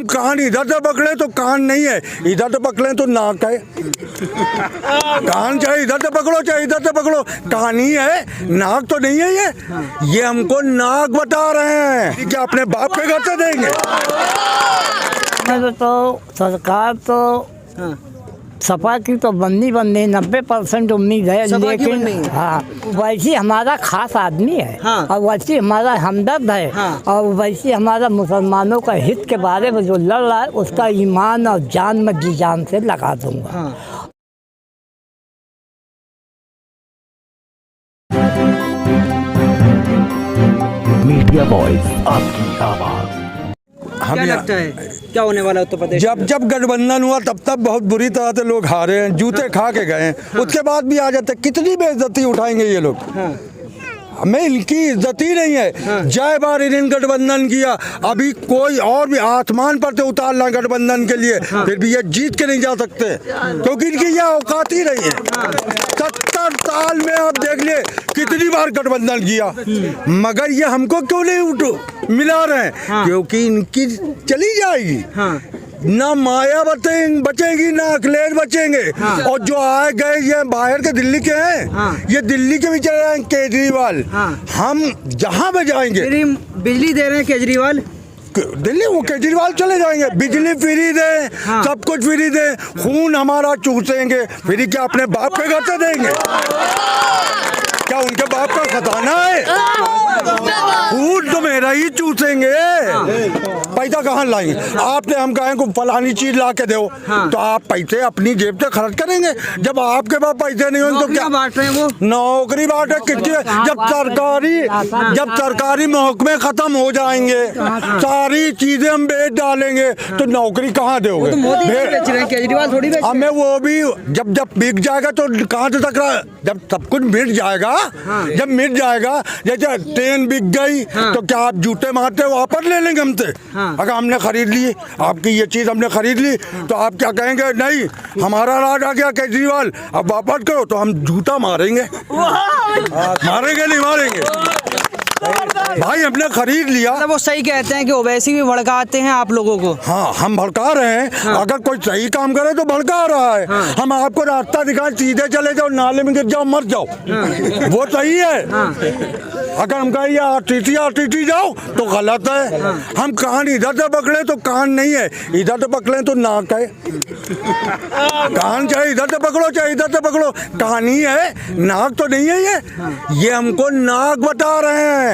कान इधर से पकड़े तो कान नहीं है, इधर से पकड़े तो नाक है। कान चाहे इधर से पकड़ो चाहे इधर से पकड़ो, कान ही है, नाक तो नहीं है। ये हमको नाक बता रहे हैं। क्या अपने बाप के घर से देंगे? तो सरकार तो सपा की तो बननी 90% उम्मीद है, लेकिन हाँ वैसे हमारा खास आदमी है। हाँ। और वैसे हमारा हमदर्द है। हाँ। और वैसे हमारा मुसलमानों का हित के बारे में जो लड़ रहा है उसका ईमान और जान में जी जान से लगा दूंगा। हाँ। मीडिया वॉइस, आपकी आवाज। क्या लगता है क्या होने वाला उत्तर प्रदेश? जब गठबंधन हुआ तब बहुत बुरी तरह से लोग हारे हैं, जूते खा के गए हैं। हाँ। उसके बाद भी आ जाते, कितनी बेइज्जती उठाएंगे ये लोग। हाँ। हमें इनकी इज्जत ही नहीं है। हाँ। जय बार इन गठबंधन किया, अभी कोई और भी आसमान पर से उतारना गठबंधन के लिए। हाँ। फिर भी ये जीत के नहीं जा सकते क्योंकि इनकी यह औकात ही नहीं है। हाँ। 70 साल में आप देख लिए कितनी बार गठबंधन किया, मगर ये हमको क्यों नहीं मिला रहे हैं? हाँ। क्योंकि इनकी चली जाएगी। हाँ। ना माया बचेगी ना अखिलेश बचेंगे। हाँ। और जो आए गए ये बाहर के दिल्ली के हैं। हाँ। ये दिल्ली के भी चले जाएंगे केजरीवाल। हाँ। हम जहाँ पे जाएंगे बिजली दे रहे हैं केजरीवाल, दिल्ली वो केजरीवाल चले जाएंगे, बिजली फ्री दे। हाँ। सब कुछ फ्री दे, खून हमारा चूसेंगे, फिर क्या अपने बाप के घर से देंगे? क्या उनके बाप का खजाना है? खून तो मेरा ही चूसेंगे। पैसा कहाँ लाएंगे? आपने हम कहें को फलानी चीज ला के दो। हाँ। तो आप पैसे अपनी जेब से खर्च करेंगे। जब आपके पास पैसे नहीं होंगे तो क्या बांट रहे हैं? वो नौकरी बांटे कितनी? जब सरकारी महकमे खत्म हो जाएंगे, सारी चीजें हम बेच डालेंगे, तो नौकरी कहाँ दोगे? केजरीवाल थोड़ी बेच। हमें वो भी जब बिक जाएगा तो कहाँ से तक, जब सब कुछ मिट जाएगा। हाँ। जब मिट जाएगा, जैसे ट्रेन बिक गई। हाँ। तो क्या आप जूते मारते वापस ले लेंगे हमसे? हाँ। अगर हमने खरीद ली, आपकी ये चीज हमने खरीद ली। हाँ। तो आप क्या कहेंगे? नहीं हमारा राज आ गया केजरीवाल, अब वापस करो, तो हम जूता मारेंगे। मारेंगे नहीं मारेंगे भाई, हमने खरीद लिया। वो सही कहते हैं कि ओवैसी भी भड़काते हैं आप लोगों को। हाँ, हम भड़का रहे हैं। हाँ। अगर कोई सही काम करे तो भड़का रहा है। हाँ। हम आपको रास्ता दिखाएं, सीधे चले जाओ, नाले में गिर जाओ, मर जाओ। हाँ। वो सही है। हाँ। अगर हम कहें आरटीटी जाओ तो गलत है। हाँ। हम कान इधर से पकड़े तो कान नहीं है, इधर से पकड़े तो नाक है। कान चाहे इधर से पकड़ो चाहे इधर से पकड़ो, कान ही है, नाक तो नहीं है। ये हमको नाक बता रहे हैं।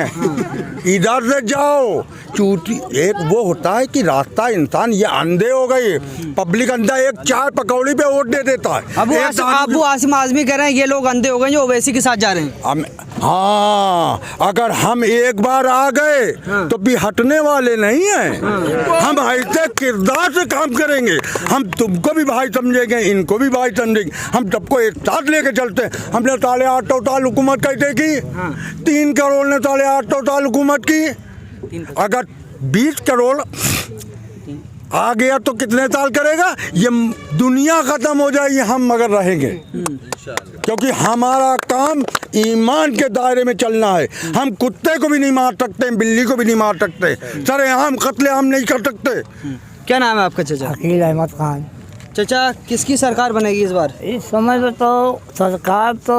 इधर से जाओ चूटी। एक वो होता है कि रास्ता इंसान, ये अंधे हो गए, पब्लिक अंधा, एक चाय पकौड़ी पे वोट दे देता है। अब वो आसिम आजमी कह रहे हैं ये लोग अंधे हो गए जो ओवैसी के साथ जा रहे हैं। हाँ, अगर हम एक बार आ गए। हाँ। तो भी हटने वाले नहीं हैं। हाँ। हम ऐसे किरदार से काम करेंगे, हम तुमको भी भाई समझेंगे, इनको भी भाई समझेंगे, हम सबको एक साथ लेके चलते हैं। हमने 8.5 साल हुकूमत कैसे की? हाँ। 3 करोड़ ने 8.5 साल हुकूमत की। अगर 20 करोड़ आ गया तो कितने साल करेगा? ये दुनिया खत्म हो जाएगी हम मगर रहेंगे, क्योंकि हमारा काम ईमान के दायरे में चलना है। हम कुत्ते को भी नहीं मार सकते, बिल्ली को भी नहीं मार सकते, सरेआम कत्लेआम नहीं कर सकते। क्या नाम है आपका चाचा? अकील अहमद खान। चाचा, किसकी सरकार बनेगी इस बार? इस समय में तो सरकार तो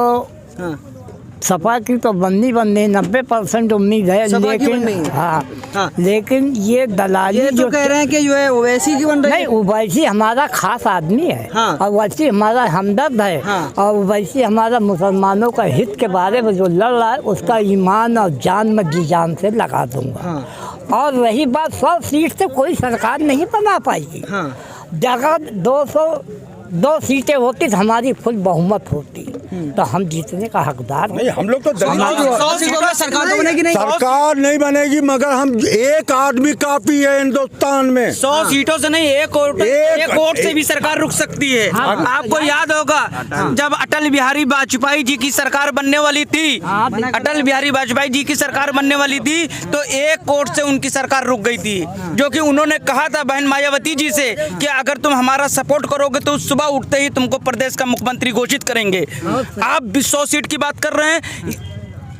सपा की तो बननी 90% उम्मीद है, लेकिन हाँ, लेकिन ये दलाली ये जो कह रहे हैं कि जो है ओवैसी की बन रही है। नहीं, ओवैसी हमारा खास आदमी है। हाँ। और वैसे हमारा हमदर्द है। हाँ। और वैसे हमारा मुसलमानों का हित के बारे में जो लड़ रहा है उसका ईमान और जान में जी जान से लगा दूंगा। हाँ। और रही बात 100 सीट से कोई सरकार नहीं बना पाएगी। हाँ। जगह 202 सीटें होती तो हमारी फुल बहुमत होती, तो हम जीतने का हकदार नहीं। हम लोग तो 100 सीटों में सरकार तो बनेगी नहीं। सरकार नहीं बनेगी, मगर हम एक आदमी काफी है हिंदुस्तान में। 100 सीटों से नहीं, एक वोट से भी सरकार रुक सकती है। हाँ। आपको याद होगा जब अटल बिहारी वाजपेयी जी की सरकार बनने वाली थी, अटल बिहारी वाजपेयी जी की सरकार बनने वाली थी, तो एक वोट से उनकी सरकार रुक गई थी, जो कि उन्होंने कहा था बहन मायावती जी से कि अगर तुम हमारा सपोर्ट करोगे तो सुबह उठते ही तुमको प्रदेश का मुख्यमंत्री घोषित करेंगे। आप 100 सीट की बात कर रहे हैं।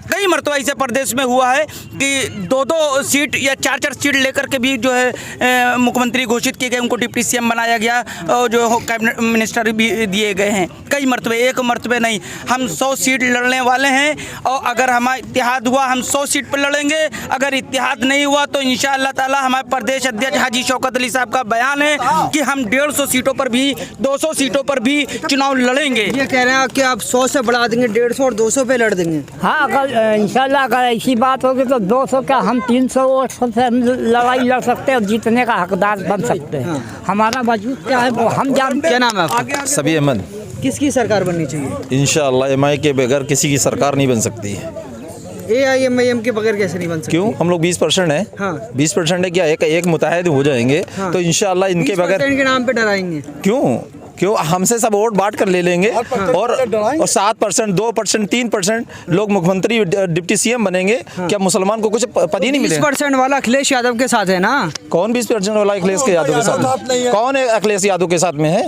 कई मरतबा ऐसे प्रदेश में हुआ है कि 2-2 सीट या 4-4 सीट लेकर के भी जो है मुख्यमंत्री घोषित किए गए, उनको डिप्टी सीएम बनाया गया और जो कैबिनेट मिनिस्टर भी दिए गए हैं। कई मरतबे, एक मरतबे नहीं, हम 100 सीट लड़ने वाले हैं और अगर हमारा इत्तेहाद हुआ हम 100 सीट पर लड़ेंगे। अगर इत्तेहाद नहीं हुआ तो इंशाअल्लाह ताला हमारे प्रदेश अध्यक्ष हाजी शौकत अली साहब का बयान है कि हम 150 सीटों पर भी 200 सीटों पर भी चुनाव लड़ेंगे। ये कह रहे हैं कि आप 100 से बढ़ा देंगे, 150 और 200 पे लड़ देंगे। हाँ, अगर इंशाल्लाह अगर ऐसी बात होगी तो 200 क्या हम 300 वोट से हम लड़ाई लड़ सकते हैं और जीतने का हकदार बन सकते हैं। हमारा वजूद क्या है वो हम जानते हैं। क्या नाम है आपका? सबी अहमद। किसकी सरकार बननी चाहिए? इंशाअल्लाह एमआई के बगैर किसी की सरकार नहीं बन सकती है। AIMIM के बगैर कैसे नहीं बन सकती? क्यों? हम लोग 20% हैं। हाँ। 20% है क्या, एक मुताहिद हो जाएंगे हाँ। तो इंशाअल्लाह इनके बगैर 20% के नाम पे डराएंगे। क्यों हमसे सब वोट बांट कर ले लेंगे और 7%, 2%, 3% लोग मुख्यमंत्री डिप्टी सीएम बनेंगे। क्या मुसलमान को कुछ पद ही नहीं मिलेगा? 20% वाला अखिलेश यादव के साथ है ना? कौन 20% वाला अखिलेश के यादव के साथ में? कौन है अखिलेश यादव के साथ में है?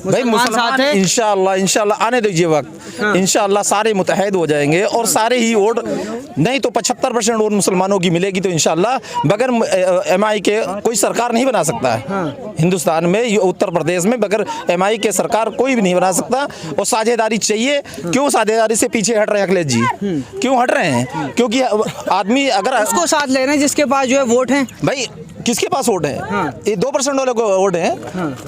भाई मुसलमान इंशाअल्लाह आने दीजिए वक्त, इंशाअल्लाह सारे मुतहद हो जाएंगे और सारे ही वोट नहीं तो 75% वोट मुसलमानों की मिलेगी। तो इंशाअल्लाह बगैर एमआई के कोई सरकार नहीं बना सकता है हिंदुस्तान में, उत्तर प्रदेश में बगैर एमआई के सरकार कोई भी नहीं बना सकता। और साझेदारी चाहिए। क्यों साझेदारी से पीछे हट रहे हैं अखिलेश जी? क्यों हट रहे हैं? क्योंकि आदमी अगर उसको साथ ले रहे हैं जिसके पास जो है वोट है। भाई किसके पास वोट है? ये 2% वाले को वोट है।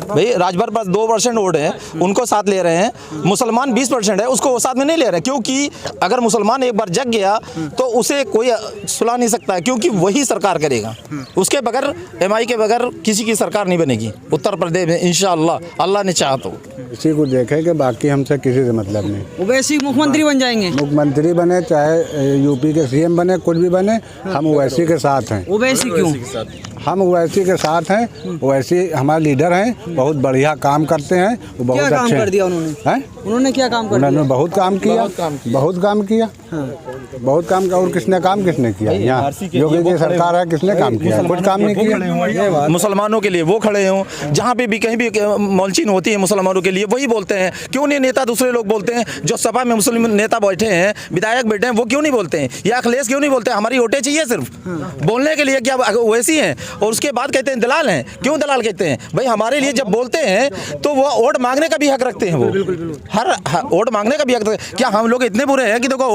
भाई राजभर पास 2% वोट है, उनको साथ ले रहे हैं। मुसलमान 20% है, उसको साथ में नहीं ले रहे, क्योंकि अगर मुसलमान एक बार जग गया तो उसे कोई सुला नहीं सकता है, क्योंकि वही सरकार करेगा। उसके बगैर एमआई के बगैर किसी की सरकार नहीं बनेगी उत्तर प्रदेश में इंशाअल्लाह, अल्लाह ने चाहा तो। इसी को देखे कि बाकी हमसे किसी से मतलब नहीं। ओवैसी मुख्यमंत्री बन जाएंगे। मुख्यमंत्री बने चाहे यूपी के सीएम बने, कुछ भी बने, हम ओवैसी के साथ हैं। ओवैसी क्यों? हम ओवैसी के साथ हैं। ओवैसी हमारे लीडर हैं, बहुत बढ़िया काम करते हैं, वो बहुत क्या काम अच्छे कर दिया उन्होंने? हैं? उन्होंने क्या काम कर दिया? उन्होंने बहुत काम किया, बहुत काम किया, बहुत काम किया। और किसने किया? यहाँ योगी की सरकार है, किसने काम किया? कुछ काम नहीं किया। मुसलमानों के लिए वो खड़े हों, जहाँ पे भी कहीं भी मौलचीन होती है मुसलमानों के लिए वही बोलते हैं। क्यों नहीं नेता दूसरे लोग बोलते हैं? जो सभा में मुस्लिम नेता बैठे हैं, विधायक बैठे हैं, वो क्यों नहीं बोलते हैं? या अखिलेश क्यों नहीं बोलते? हमारी वोटें चाहिए सिर्फ बोलने के लिए। क्या वैसी हैं? और उसके बाद कहते हैं दलाल हैं। क्यों दलाल कहते हैं? भाई हमारे लिए जब बोलते हैं तो वो वोट मांगने का भी हक रखते हैं। वो हर वोट मांगने का भी हक रखते हैं। क्या हम लोग इतने बुरे हैं कि देखो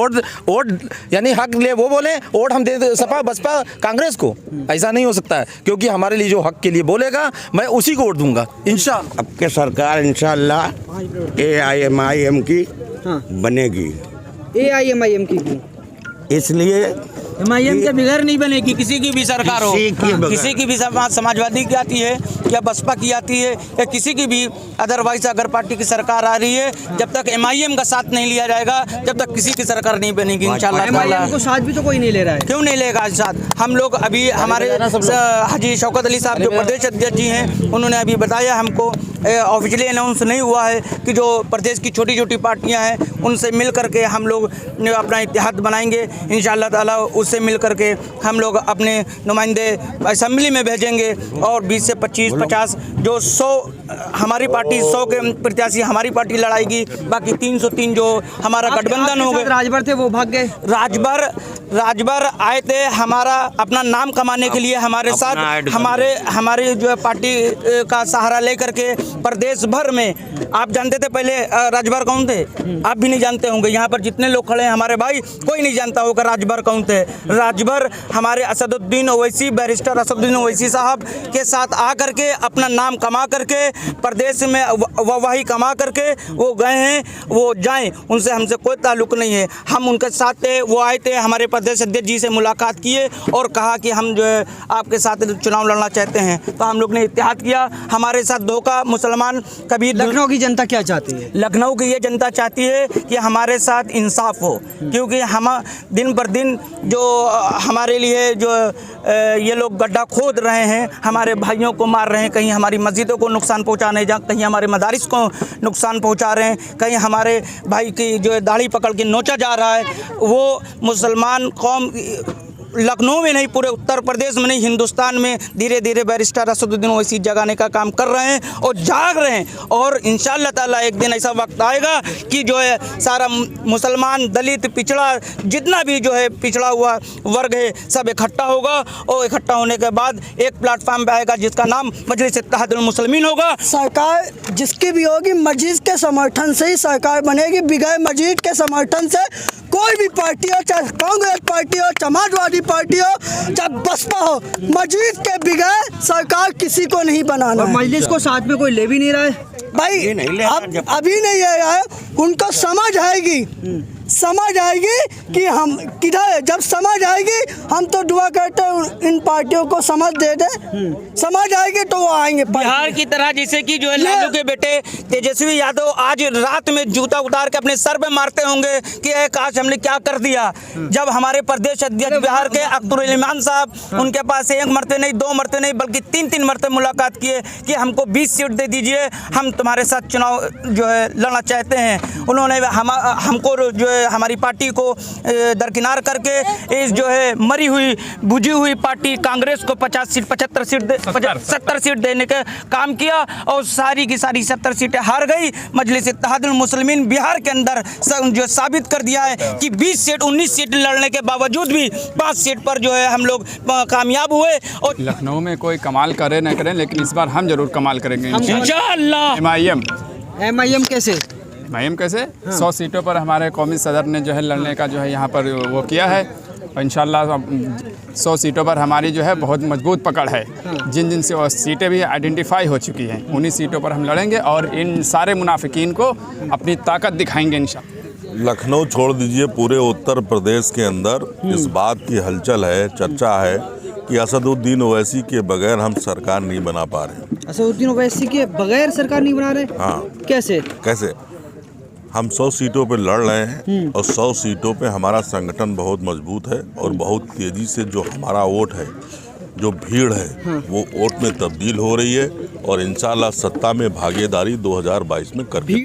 वोट यानी हक ले वो बोले वोट हम दे सपा बसपा कांग्रेस को? ऐसा नहीं हो सकता है, क्योंकि हमारे लिए जो हक के लिए बोलेगा मैं उसी को वोट दूंगा इंशाअल्लाह। अब के सरकार इंशाअल्लाह AIMIM की बनेगी। AIMIM की इसलिए एमआईएम के बगैर नहीं बनेगी किसी की भी सरकार हो। किसी की भी समाजवादी की आती है या बसपा की आती है या किसी की भी अदरवाइज अगर पार्टी की सरकार आ रही है, जब तक एमआईएम का साथ नहीं लिया जाएगा जब तक किसी की सरकार नहीं बनेगी इंशाअल्लाह। MIM को साथ भी तो कोई नहीं ले रहा है। क्यों नहीं लेगा साथ? हम लोग अभी हमारे हाजी शौकत अली साहब जो प्रदेश अध्यक्ष जी हैं, उन्होंने अभी बताया हमको, ऑफिशियली अनाउंस नहीं हुआ है कि जो प्रदेश की छोटी छोटी पार्टियां हैं उनसे मिल करके हम लोग अपना इत्तेहाद बनाएंगे इंशाअल्लाह ताला। उससे मिल करके हम लोग अपने नुमाइंदे असेंबली में भेजेंगे और 20 से 25, 50 जो 100 हमारी पार्टी 100 के प्रत्याशी हमारी पार्टी लड़ाएगी, बाकी 303 जो हमारा गठबंधन हो गए। राजभर थे वो भाग गए। राजभर आए थे हमारा अपना नाम कमाने के लिए, हमारे साथ हमारे जो है पार्टी का सहारा लेकर के प्रदेश भर में। आप जानते थे पहले राजभर कौन थे? आप भी नहीं जानते होंगे। यहाँ पर जितने लोग खड़े हैं हमारे भाई, कोई नहीं जानता होगा राजभर कौन थे। राजभर हमारे असदुद्दीन ओवैसी, बैरिस्टर असदुद्दीन ओवैसी साहब के साथ आ करके अपना नाम कमा करके प्रदेश में वाहवाही कमा करके वो गए हैं, वो जाएं, उनसे हमसे कोई ताल्लुक नहीं है। हम उनके साथ थे, वो आए थे, हमारे प्रदेश अध्यक्ष जी से मुलाकात किए और कहा कि हम जो है आपके साथ चुनाव लड़ना चाहते हैं, तो हम लोग ने इत्तेहाद किया। हमारे साथ धोखा मुसलमान कभी। लखनऊ की जनता क्या चाहती है? लखनऊ की ये जनता चाहती है कि हमारे साथ इंसाफ हो, क्योंकि हम दिन पर दिन जो हमारे लिए जो ये लोग गड्ढा खोद रहे हैं, हमारे भाइयों को मार रहे हैं, कहीं हमारी मस्जिदों को नुकसान पहुंचाने, कहीं हमारे मदारिस को नुकसान पहुंचा रहे हैं, कहीं हमारे भाई की जो दाढ़ी पकड़ के नोचा जा रहा है। वो मुसलमान कौम लखनऊ में नहीं, पूरे उत्तर प्रदेश में नहीं, हिंदुस्तान में धीरे धीरे बैरिस्टर असदुद्दीन ओवैसी जगाने का काम कर रहे हैं और जाग रहे हैं। और इंशाअल्लाह ताला एक दिन ऐसा वक्त आएगा कि जो है सारा मुसलमान, दलित, पिछड़ा, जितना भी जो है पिछड़ा हुआ वर्ग है, सब इकट्ठा होगा और इकट्ठा होने के बाद एक प्लेटफॉर्म पे आएगा जिसका नाम मजलिस इत्तेहादुल मुस्लिमीन होगा। सरकार जिसकी भी होगी मस्जिद के समर्थन से ही सरकार बनेगी। बगैर मस्जिद के समर्थन से कोई भी पार्टी हो, चाहे कांग्रेस पार्टी हो, समाजवादी पार्टी हो, चाहे बसपा हो, मस्जिद के बगैर सरकार किसी को नहीं बनाना। और मजलिस को साथ में कोई ले भी नहीं रहा है भाई, अब अभी नहीं आया है, उनको समझ आएगी कि हम किधर है। जब समझ आएगी हम तो दुआ करते हैं इन पार्टियों को समझ दे दे, समझ आएगी तो वो आएंगे। बिहार की तरह जैसे कि जो है लालू के बेटे तेजस्वी यादव आज रात में जूता उतार के अपने सर पे मारते होंगे कि काश हमने क्या कर दिया। जब हमारे प्रदेश अध्यक्ष बिहार के अख्तर इमान साहब, उनके पास एक मरते नहीं, दो मरते नहीं, बल्कि 3 मरते मुलाकात किए कि हमको 20 सीट दे दीजिए, हम तुम्हारे साथ चुनाव जो है लड़ना चाहते हैं। उन्होंने हमको जो है हमारी पार्टी को दरकिनार करके इस जो है मरी हुई बुझी हुई पार्टी कांग्रेस को 50 सीट 70 सीट देने का काम किया और सारी की सारी 70 सीटें हार गई। मजलिस इत्तेहादुल मुस्लिमीन बिहार के अंदर जो साबित कर दिया है कि 20 सीट 19 सीट लड़ने के बावजूद भी 5 सीट पर जो है हम लोग कामयाब हुए। और लखनऊ में कोई कमाल करे न करें, लेकिन इस बार हम जरूर कमाल करेंगे इंशाअल्लाह। MIM कैसे 100 सीटों पर हमारे कौमी सदर ने जो है लड़ने का जो है यहाँ पर वो किया है। इंशाअल्लाह 100 सीटों पर हमारी जो है बहुत मजबूत पकड़ है। जिन से सीटें भी आइडेंटिफाई हो चुकी हैं, उन्हीं सीटों पर हम लड़ेंगे और इन सारे मुनाफिकीन को अपनी ताकत दिखाएंगे इंशाअल्लाह। लखनऊ छोड़ दीजिए, पूरे उत्तर प्रदेश के अंदर इस बात की हलचल है, चर्चा है कि असदुद्दीन ओवैसी के बगैर हम सरकार नहीं बना पा रहे। असदुद्दीन ओवैसी के बगैर सरकार नहीं बना रहे? हाँ। कैसे हम 100 सीटों पे लड़ रहे हैं और 100 सीटों पे हमारा संगठन बहुत मजबूत है और बहुत तेजी से जो हमारा वोट है, जो भीड़ है, वो वोट में तब्दील हो रही है और इंशाअल्लाह सत्ता में भागीदारी 2022 में कर